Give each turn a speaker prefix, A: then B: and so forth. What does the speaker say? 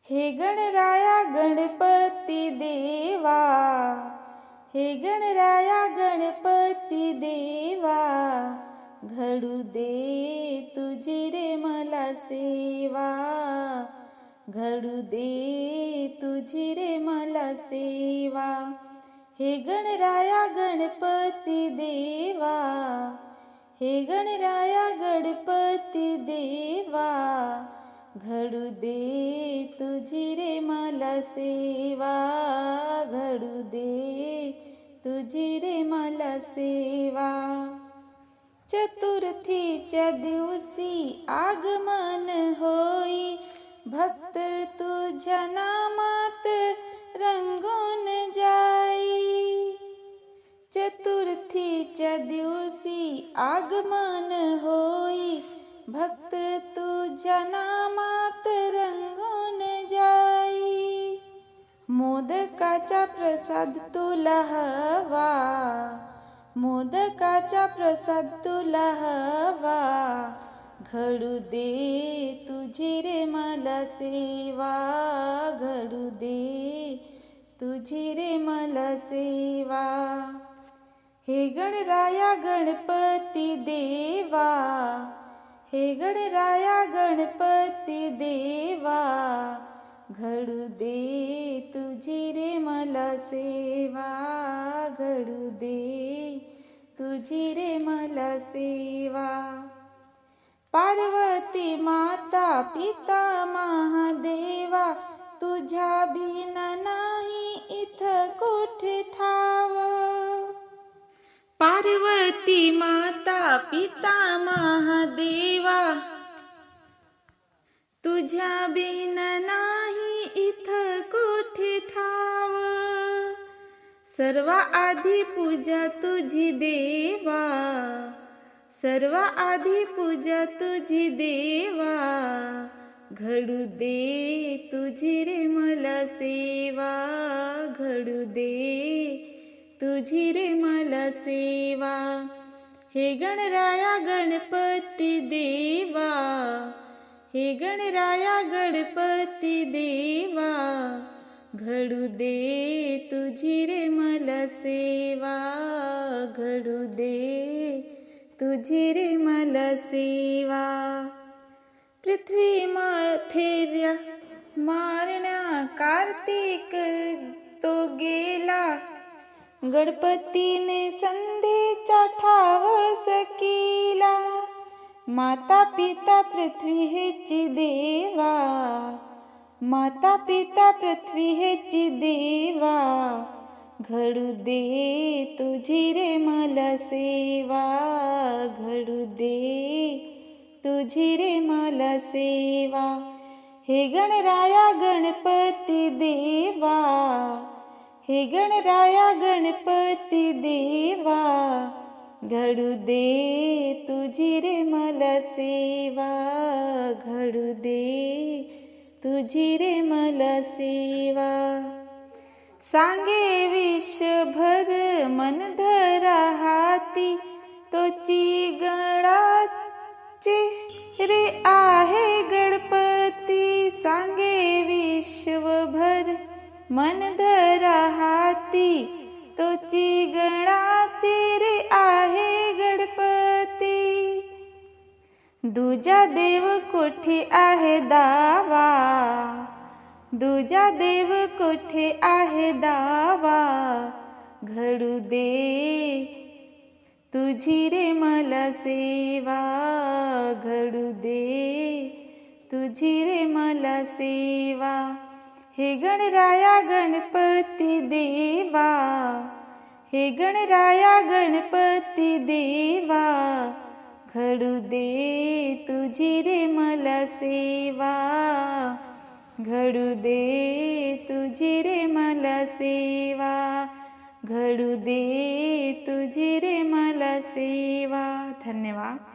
A: हे गणराया गणपती देवा, हे गणराया गणपती देवा, घडू दे तुझी रे मला सेवा, घडू दे तुझी रे मला सेवा. हे गणराया गणपती देवा, हे गणराया गणपती देवा, घडू दे तुझी रे मला सेवा, घडू दे तुझी रे मला सेवा. चतुर्थीच्या दिवशी आगमन होई, भक्त तुझ्या नामात रंगून जाई. चतुर्थीच्या दिवशी आगमन होई, भक्त तुझ्या नामात रंगून जाई. मोदकाचा प्रसाद तुला हवा, मोदकाचा प्रसाद तुला हवा, घडू दे तुझी रे मला सेवा, घडू दे तुझी रे मला सेवा. हे गणराया गणपती देवा, हे गणराया गणपती देवा, घडू दे तुझी रे मला सेवा, घडू दे तुझी रे मला सेवा. पार्वती माता पिता महादेवा, तुझ्या बिन नाही इथं कुठे ठाव. पार्वती माता पिता महादेवा, तुझ्या बिन नाही इथं कुठे ठाव. सर्व आधी पूजा तुझी देवा, सर्व आधी पूजा तुझी देवा, घडू दे तुझी रे मला सेवा, घडू दे तुझी रे मला सेवा. हे गणराया गणपती देवा, हे गणराया गणपती देवा, घडू दे तुझी रे मला सेवा, घडू दे तुझी रे मला सेवा. पृथ्वी फेऱ्या मारण्या कार्तिक तो गेला, गणपतीने संध्येचा ठावस केला. माता पिता पृथ्वी हेची देवा, माता पिता पृथ्वी हेची देवा, घडू दे तुझी रे मला सेवा, घडू दे तुझी रे मला सेवा. हे गणराया गणपती देवा, हे गणराया गणपती देवा, घडू दे तुझी रे मला सेवा, घडू दे तुझी रे मला सेवा. सांगे विश्वभर मन धरा हाती, तोची गणाचे रे आहे गणपती. सांगे विश्वभर मन धरा हाती, तोची गणाचे रे आहे गणपती. दुजा देव कोठे आहे दावा, दुजा देव कोठे आहे दावा, घडू दे तुझी रे मला सेवा, घडू दे तुझी रे मला सेवा. हे गणराया गणपती देवा, हे गणराया गणपती देवा, घडू दे तुझी रे मला सेवा, घडू दे तुझी रे मला सेवा, घडू दे तुझी रे मला सेवा. धन्यवाद.